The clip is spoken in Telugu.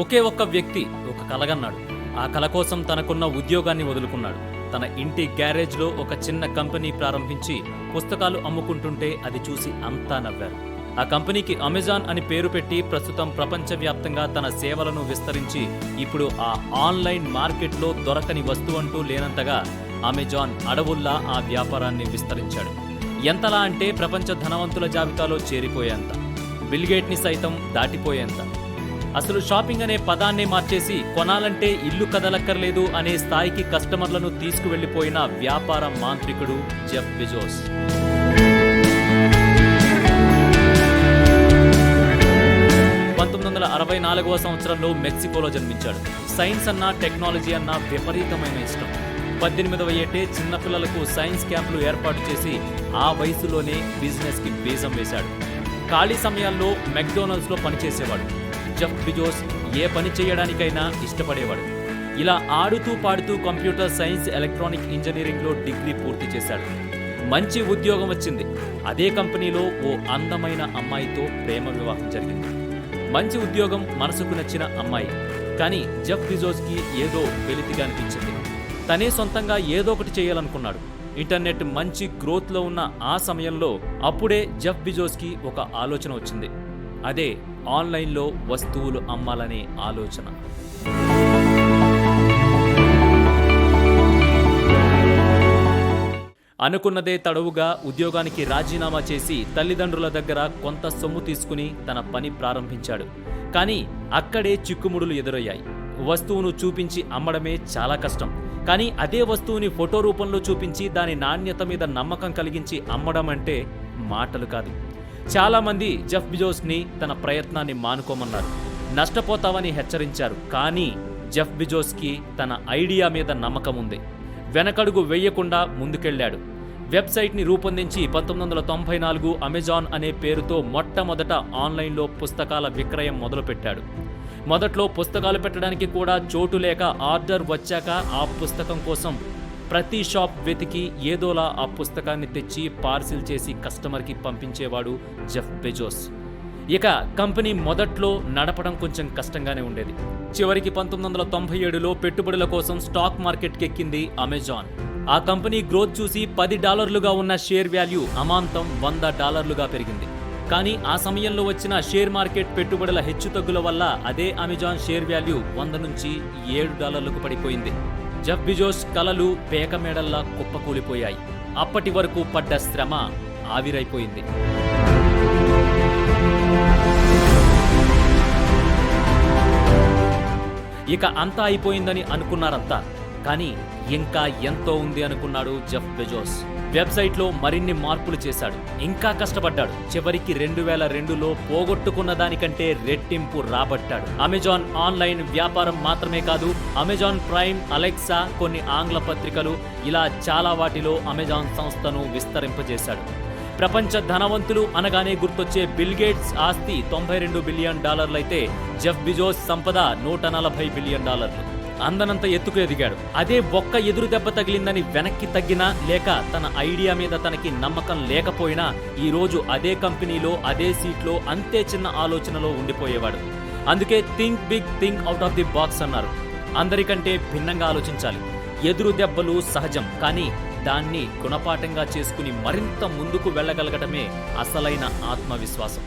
ఒకే ఒక్క వ్యక్తి ఒక కలగన్నాడు. ఆ కల కోసం తనకున్న ఉద్యోగాన్ని వదులుకున్నాడు. తన ఇంటి గ్యారేజ్లో ఒక చిన్న కంపెనీ ప్రారంభించి పుస్తకాలు అమ్ముకుంటుంటే అది చూసి అంతా నవ్వారు. ఆ కంపెనీకి అమెజాన్ అని పేరు పెట్టి ప్రస్తుతం ప్రపంచవ్యాప్తంగా తన సేవలను విస్తరించి ఇప్పుడు ఆ ఆన్లైన్ మార్కెట్లో దొరకని వస్తువంటూ లేనంతగా అమెజాన్ అడవుల్లా ఆ వ్యాపారాన్ని విస్తరించాడు. ఎంతలా అంటే ప్రపంచ ధనవంతుల జాబితాలో చేరిపోయేంత, బిల్గేట్ని సైతం దాటిపోయేంత. అసలు షాపింగ్ అనే పదాన్నే మార్చేసి కొనాలంటే ఇల్లు కదలక్కర్లేదు అనే స్థాయికి కస్టమర్లను తీసుకువెళ్లిపోయిన వ్యాపార మాంత్రికుడు జెఫ్ బెజోస్. 1964వ సంవత్సరంలో మెక్సికోలో జన్మించాడు. సైన్స్ అన్నా టెక్నాలజీ అన్నా విపరీతమైన ఇష్టం. 18వ ఏటే చిన్నపిల్లలకు సైన్స్ క్యాంపులు ఏర్పాటు చేసి ఆ వయసులోనే బిజినెస్కి బీజం వేశాడు. ఖాళీ సమయాల్లో మెక్డొనాల్డ్స్లో పనిచేసేవాడు. జెఫ్ బెజోస్ ఏ పని చేయడానికైనా ఇష్టపడేవాడు. ఇలా ఆడుతూ పాడుతూ కంప్యూటర్ సైన్స్, ఎలక్ట్రానిక్ ఇంజనీరింగ్లో డిగ్రీ పూర్తి చేశాడు. మంచి ఉద్యోగం వచ్చింది. అదే కంపెనీలో ఓ అందమైన అమ్మాయితో ప్రేమ వివాహం జరిగింది. మంచి ఉద్యోగం, మనసుకు నచ్చిన అమ్మాయి. కానీ జెఫ్ బెజోస్కి ఏదో వెలితిగా అనిపించింది. తనే సొంతంగా ఏదో ఒకటి చేయాలనుకున్నాడు. ఇంటర్నెట్ మంచి గ్రోత్లో ఉన్న ఆ సమయంలో అప్పుడే జెఫ్ బెజోస్కి ఒక ఆలోచన వచ్చింది. అదే ఆన్లైన్లో వస్తువులు అమ్మాలనే ఆలోచన. అనుకున్నదే తడవుగా ఉద్యోగానికి రాజీనామా చేసి తల్లిదండ్రుల దగ్గర కొంత సొమ్ము తీసుకుని తన పని ప్రారంభించాడు. కానీ అక్కడే చిక్కుముడులు ఎదురయ్యాయి. వస్తువును చూపించి అమ్మడమే చాలా కష్టం. కానీ అదే వస్తువుని ఫోటో రూపంలో చూపించి దాని నాణ్యత మీద నమ్మకం కలిగించి అమ్మడం అంటే మాటలు కాదు. చాలామంది జెఫ్ బెజోస్ని తన ప్రయత్నాన్ని మానుకోమన్నారు, నష్టపోతావని హెచ్చరించారు. కానీ జెఫ్ బెజోస్కి తన ఐడియా మీద నమ్మకం ఉంది. వెనకడుగు వేయకుండా ముందుకెళ్లాడు. వెబ్సైట్ని రూపొందించి 1994 అమెజాన్ అనే పేరుతో మొట్టమొదట ఆన్లైన్లో పుస్తకాల విక్రయం మొదలుపెట్టాడు. మొదట్లో పుస్తకాలు పెట్టడానికి కూడా చోటు లేక ఆర్డర్ వచ్చాక ఆ పుస్తకం కోసం ప్రతి షాప్ వెతికి ఏదోలా ఆ పుస్తకాన్ని తెచ్చి పార్సిల్ చేసి కస్టమర్కి పంపించేవాడు జెఫ్ బెజోస్. ఇక కంపెనీ మొదట్లో నడపడం కొంచెం కష్టంగానే ఉండేది. చివరికి 1997లో పెట్టుబడుల కోసం స్టాక్ మార్కెట్కి ఎక్కింది అమెజాన్. ఆ కంపెనీ గ్రోత్ చూసి $10గా ఉన్న షేర్ వాల్యూ అమాంతం $100గా పెరిగింది. కానీ ఆ సమయంలో వచ్చిన షేర్ మార్కెట్ పెట్టుబడుల హెచ్చుతగ్గుల వల్ల అదే అమెజాన్ షేర్ వాల్యూ $100 నుంచి $7కు పడిపోయింది. జెఫ్ బెజోస్ కలలు పేక మేడల్లా కుప్పకూలిపోయాయి. అప్పటి వరకు పడ్డ శ్రమ ఆవిరైపోయింది. ఇక అంతా అయిపోయిందని అనుకున్నారంతా. కానీ ఇంకా ఎంతో ఉంది అనుకున్నాడు జెఫ్ బెజోస్. వెబ్సైట్లో మరిన్ని మార్పులు చేశాడు. ఇంకా కష్టపడ్డాడు. చివరికి 2002లో పోగొట్టుకున్న దానికంటే రెట్టింపు రాబట్టాడు. అమెజాన్ ఆన్లైన్ వ్యాపారం మాత్రమే కాదు, అమెజాన్ ప్రైమ్, అలెక్సా, కొన్ని ఆంగ్ల పత్రికలు, ఇలా చాలా వాటిలో అమెజాన్ సంస్థను విస్తరింపజేశాడు. ప్రపంచ ధనవంతులు అనగానే గుర్తొచ్చే బిల్గేట్స్ ఆస్తి $92 బిలియన్ అయితే జెఫ్ బెజోస్ సంపద $140 బిలియన్. అందనంత ఎత్తుకు ఎదిగాడు. అదే ఒక్క ఎదురు దెబ్బ తగిలిందని వెనక్కి తగ్గినా, లేక తన ఐడియా మీద తనకి నమ్మకం లేకపోయినా ఈరోజు అదే కంపెనీలో, అదే సీట్లో, అంతే చిన్న ఆలోచనలో ఉండిపోయేవాడు. అందుకే think big, think out of the box అన్నారు. అందరికంటే భిన్నంగా ఆలోచించాలి. ఎదురు దెబ్బలు సహజం, కానీ దాన్ని గుణపాఠంగా చేసుకుని మరింత ముందుకు వెళ్ళగలగటమే అసలైన ఆత్మవిశ్వాసం.